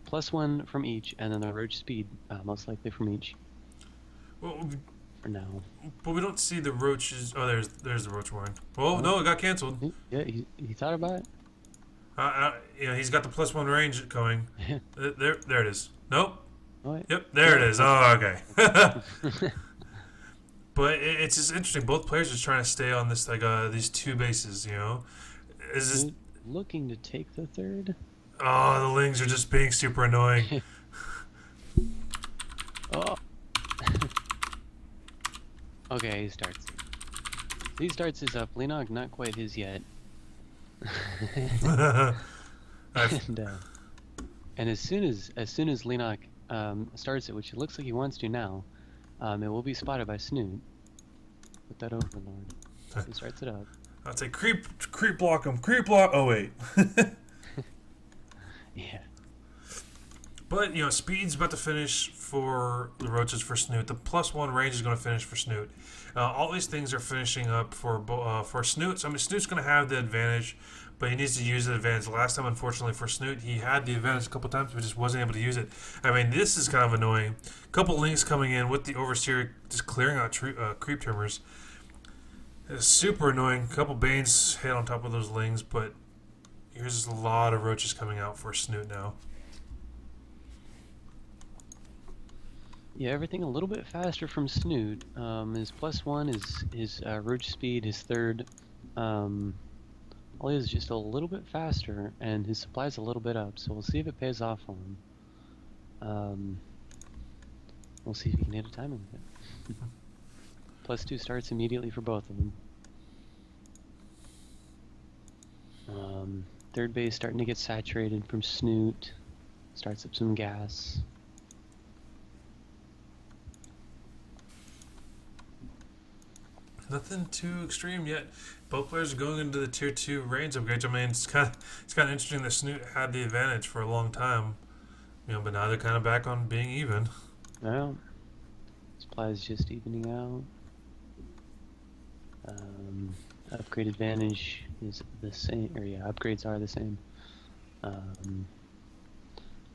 +1 from each, and then the Roach speed most likely from each. Well, for now. But we don't see the Roaches. Oh, there's the Roach Horn. Well, no, it got canceled. Yeah, he thought about it. He's got the +1 range going. There it is. Nope. Oh, yeah. Yep, there it is. Oh, okay. But it's just interesting. Both players are just trying to stay on this these 2 bases. Is this looking to take the 3rd? Oh, the Lings are just being super annoying. Oh. Okay, he starts. He starts his up. Leenock, not quite his yet. And as soon as Leenock starts it, which it looks like he wants to now, it will be spotted by Snute. Put that Overlord. He starts it up. I'd say creep block him. Creep block. Oh wait. Yeah. But speed's about to finish for the Roaches for Snute. The +1 range is going to finish for Snute. All these things are finishing up for Snute. So I mean, Snute's going to have the advantage, but he needs to use the advantage. Last time, unfortunately, for Snute, he had the advantage a couple times, but just wasn't able to use it. I mean, this is kind of annoying. A couple Links coming in with the Overseer just clearing out creep trimmers. It's super annoying. A couple Banes hit on top of those Lings, but here's a lot of Roaches coming out for Snute now. Yeah, everything a little bit faster from Snute. His +1 is his Roach speed, his 3rd. All he is just a little bit faster, and his supply's a little bit up, so we'll see if it pays off for him. We'll see if he can hit a timing with it. +2 starts immediately for both of them. 3rd base starting to get saturated from Snute. Starts up some gas. nothing too extreme yet. Both players are going into the tier 2 range upgrades. I mean, it's kind of interesting that Snute had the advantage for a long time, but now they're kind of back on being even. Well, supply is just evening out. Upgrade advantage is the same, or yeah, upgrades are the same.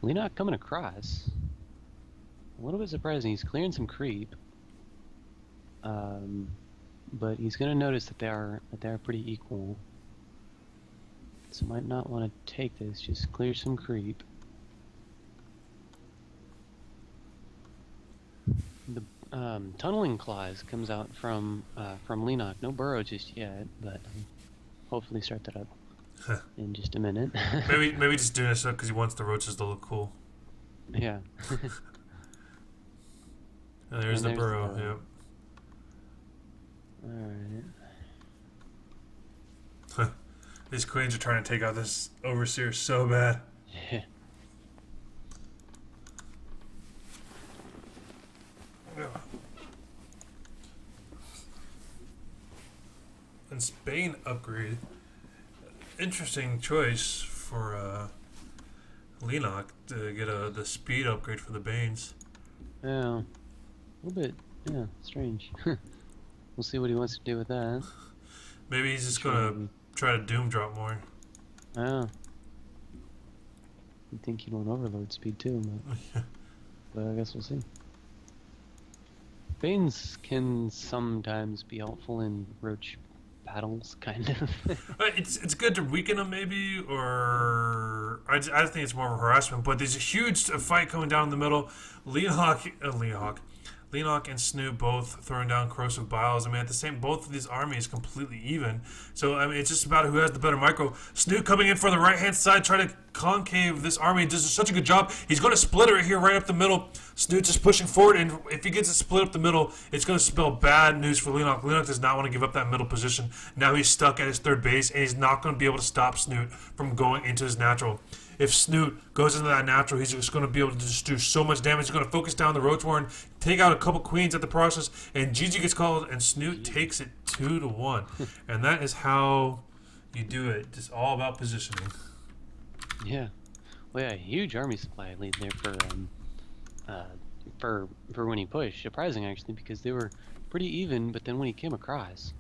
Leenock coming across. A little bit surprising. He's clearing some creep. But he's gonna notice that they are pretty equal. So might not want to take this. Just clear some creep. The tunneling clause comes out from Leenock. No burrow just yet, but hopefully start that up in just a minute. maybe just doing this up because he wants the roaches to look cool. Yeah. And there's the burrow. Yep. Alright. These queens are trying to take out this overseer so bad. Yeah. And Spain upgrade. Interesting choice for Leenock to get the speed upgrade for the Banes. Yeah. A little bit, yeah, strange. We'll see what he wants to do with that. Maybe he's just gonna try to doom drop more. Oh. You'd think he'd want overload speed too, but I guess we'll see. Banes can sometimes be helpful in roach battles, kind of. It's good to weaken them, maybe, or I think it's more of a harassment. But there's a huge fight coming down in the middle. Leenock and Snute both throwing down corrosive biles. I mean, at the same, both of these armies completely even. So I mean, it's just about who has the better micro. Snute coming in for the right hand side, trying to concave this army. Does such a good job. He's going to split it here right up the middle. Snute just pushing forward, and if he gets it split up the middle, it's going to spell bad news for Leenock. Leenock does not want to give up that middle position. Now he's stuck at his third base, and he's not going to be able to stop Snute from going into his natural. If Snute goes into that natural, he's just going to be able to just do so much damage. He's going to focus down the Roach Warren, take out a couple queens at the process, and GG gets called, and Snute takes it 2-1. And that is how you do it. Just all about positioning. Yeah. Well, yeah, huge army supply lead there for when he pushed. Surprising, actually, because they were pretty even, but then when he came across,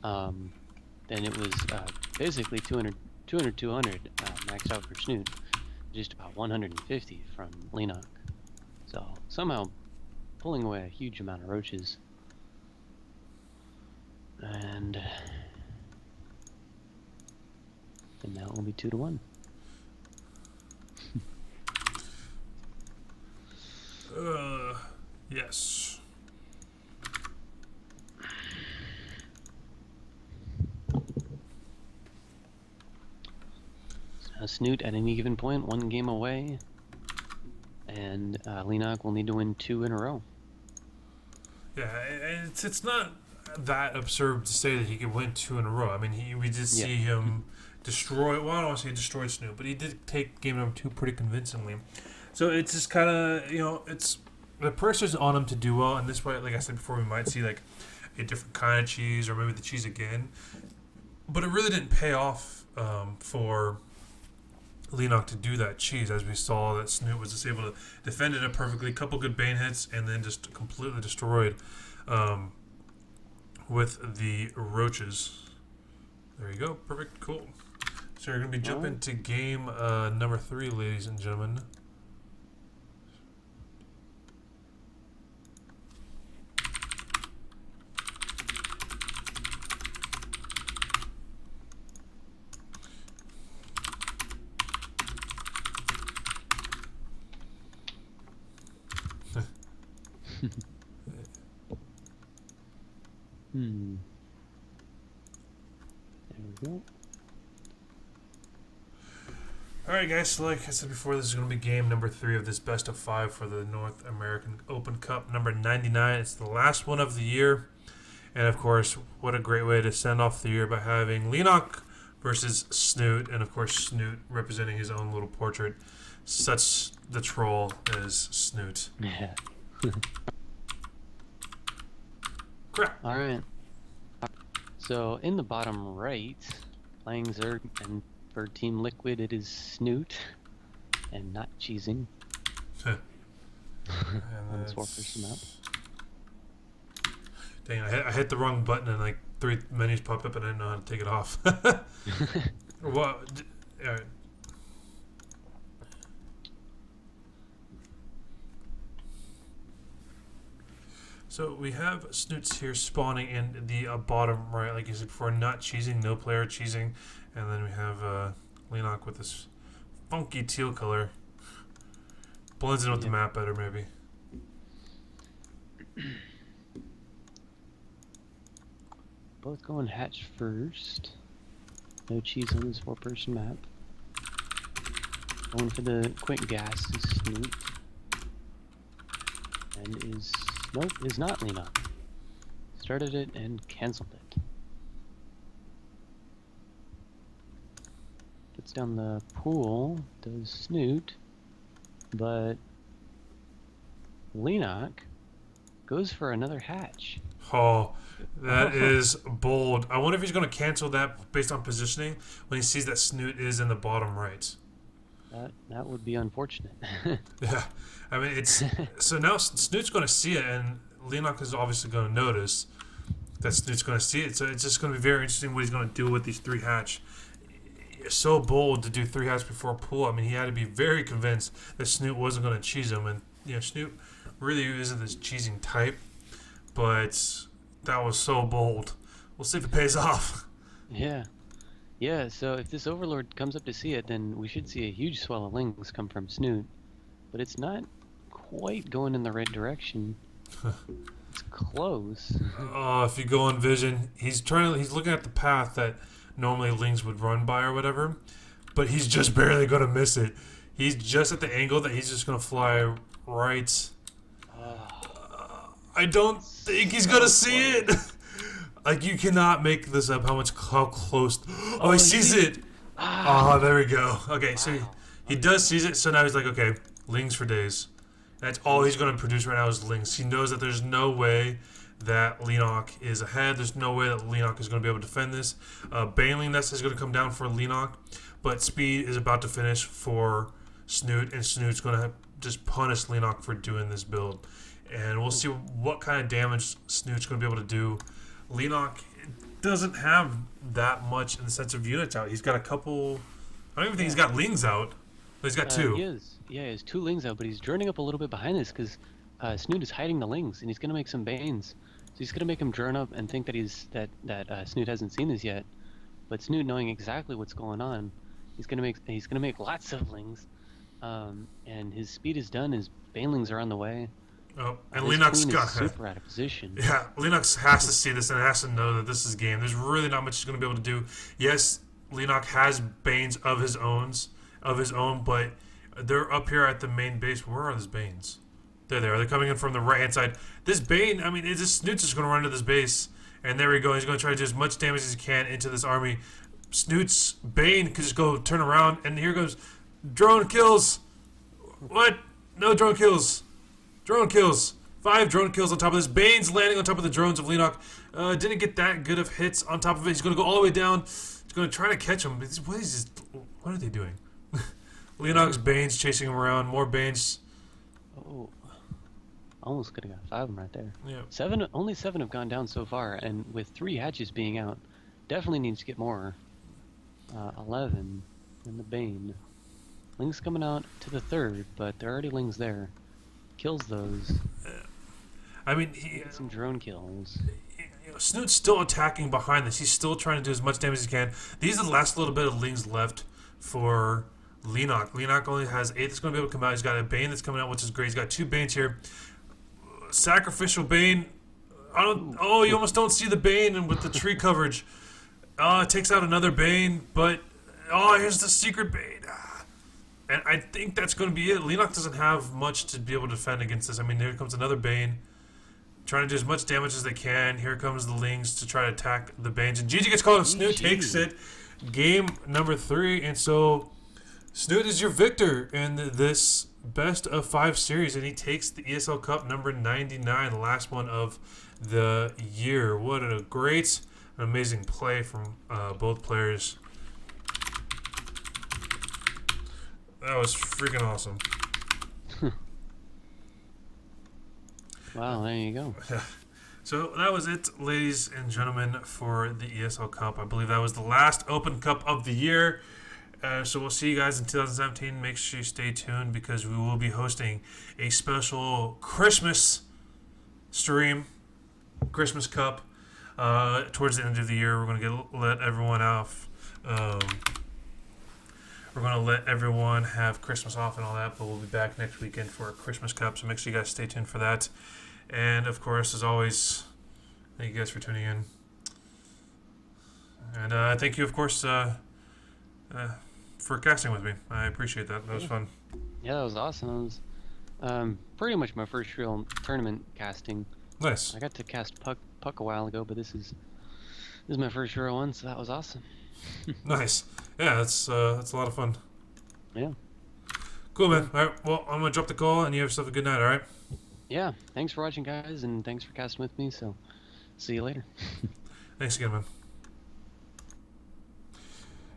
then it was basically 200 maxed out for Snute, just about 150 from Leenock. So somehow pulling away a huge amount of roaches. And now it will be 2-1. Yes. Snute at any given point, 1 game away, and Leenock will need to win 2 in a row. Yeah, it's not that absurd to say that he could win 2 in a row. I mean, we did see him destroy. Well, I don't want to say destroy Snute, but he did take game number 2 pretty convincingly. So it's just kind of it's the pressure's on him to do well, and this way, like I said before, we might see like a different kind of cheese or maybe the cheese again. But it really didn't pay off for Leenock to do that cheese, as we saw that Snute was just able to defend it perfectly, a couple good Bane hits, and then just completely destroyed with the roaches. There you go, perfect, cool. So we're going to be jumping to game number 3, ladies and gentlemen. There we go. Alright guys, so like I said before, this is going to be game number 3 of this best of 5 for the North American Open Cup, number 99. It's the last one of the year, and of course, what a great way to send off the year by having Leenock versus Snute, and of course Snute representing his own little portrait. Such the troll as Snute. Yeah. Crap. Alright. So in the bottom right, playing Zerg, and for Team Liquid, it is Snute and not cheesing And on this 4-person map. Dang, I hit the wrong button and like 3 menus popped up and I didn't know how to take it off. What? All right. So we have Snoots here spawning in the bottom right, like you said before, not cheesing, no player cheesing, and then we have Leenock with this funky teal color. Blends in with the map better, maybe. Both going hatch first. No cheese on this 4-person map. Going for the quick gas is Snute. And is... Nope, is not Leenock. Started it and cancelled it. Puts down the pool, does Snute, but Leenock goes for another hatch. Oh, that is bold. I wonder if he's going to cancel that based on positioning when he sees that Snoot is in the bottom right. That would be unfortunate. Yeah, I mean it's so now Snoot's going to see it, and Leenock is obviously going to notice that Snoot's going to see it. So it's just going to be very interesting what he's going to do with these 3 hatch. So bold to do 3 hatch before pool. I mean, he had to be very convinced that Snoot wasn't going to cheese him, and Snoot really isn't this cheesing type. But that was so bold. We'll see if it pays off. Yeah. Yeah, so if this Overlord comes up to see it, then we should see a huge swell of lings come from Snute. But it's not quite going in the right direction. It's close. Oh, if you go on vision, he's looking at the path that normally lings would run by or whatever, but he's just barely going to miss it. He's just at the angle that he's just going to fly right. I don't think he's going to see it. Like, you cannot make this up how close. Oh, he sees it. Oh, there we go. Okay, so he does seize it, so now he's like, okay, lings for days. That's all he's going to produce right now is lings. He knows that there's no way that Leenock is ahead. There's no way that Leenock is going to be able to defend this. Baneling Nest is going to come down for Leenock, but speed is about to finish for Snute, and Snoot's going to just punish Leenock for doing this build. And we'll see what kind of damage Snoot's going to be able to do. Leenock doesn't have that much in the sense of units out. He's got a couple... I don't even think he's got lings out. But he's got 2. He has 2 lings out, but he's droning up a little bit behind this because Snute is hiding the lings, and he's going to make some banes. So he's going to make him drone up and think that Snute hasn't seen this yet. But Snute, knowing exactly what's going on, he's going to make lots of lings. And his speed is done. His banelings are on the way. Oh, and Leenock's got super out of position. Yeah, Leenock has to see this and has to know that this is game. There's really not much he's going to be able to do. Yes, Leenock has Banes of his own, but they're up here at the main base. Where are those Banes? There they are. They're coming in from the right-hand side. This Bane, I mean, Snoot's just going to run to this base, and there we go. He's going to try to do as much damage as he can into this army. Snoot's Bane could just go turn around, and here goes drone kills. What? No drone kills. Drone kills. 5 drone kills on top of this. Bane's landing on top of the drones of Leenock. Didn't get that good of hits on top of it. He's going to go all the way down. He's going to try to catch him. What are they doing? Leenock's Bane's chasing him around. More Banes. Oh. Almost could have got 5 of them right there. Yeah. Only 7 have gone down so far, and with 3 hatches being out, definitely needs to get more. 11 in the Bane. Lings coming out to the 3rd, but there are already lings there. Kills those. I mean, some drone kills. Snoot's still attacking behind this. He's still trying to do as much damage as he can. These are the last little bit of lings left for Leenock. Leenock only has 8 that's going to be able to come out. He's got a Bane that's coming out, which is great. He's got 2 Banes here. Sacrificial Bane. You almost don't see the Bane and with the tree coverage. It takes out another Bane, but here's the secret Bane. And I think that's going to be it. Leenock doesn't have much to be able to defend against this. I mean, here comes another Bane. Trying to do as much damage as they can. Here comes the Lings to try to attack the Banes. And GG gets called, and Snute takes it. Game number 3. And so, Snute is your victor in this best of 5 series. And he takes the ESL Cup number 99, the last one of the year. What a great an amazing play from both players. That was freaking awesome. Wow, there you go. Yeah. So that was it, ladies and gentlemen, for the ESL Cup. I believe that was the last Open Cup of the year. So we'll see you guys in 2017. Make sure you stay tuned because we will be hosting a special Christmas stream, Christmas Cup. Towards the end of the year, we're going to let everyone off. We're going to let everyone have Christmas off and all that, but we'll be back next weekend for a Christmas Cup. So make sure you guys stay tuned for that. And, of course, as always, thank you guys for tuning in. And thank you, of course, for casting with me. I appreciate that. That was fun. Yeah, that was awesome. That was pretty much my first real tournament casting. Nice. I got to cast Puck a while ago, but this is my first real one, so that was awesome. Nice. Yeah, that's a lot of fun. Yeah. Cool, man. All right, well, I'm going to drop the call, and you have yourself a good night, all right? Yeah, thanks for watching, guys, and thanks for casting with me, so see you later. Thanks again, man.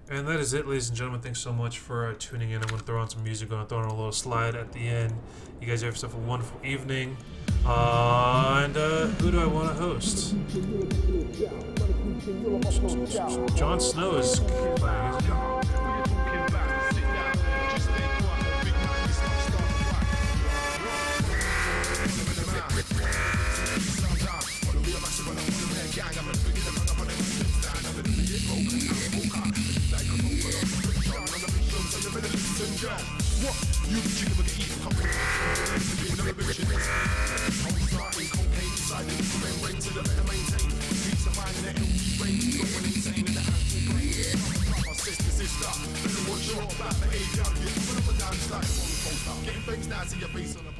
And that is it, ladies and gentlemen. Thanks so much for tuning in. I'm going to throw on some music. I'm going to throw on a little slide at the end. You guys have yourself a wonderful evening. And who do I want to host? Jon Snow is playing. Getting things down to your face on the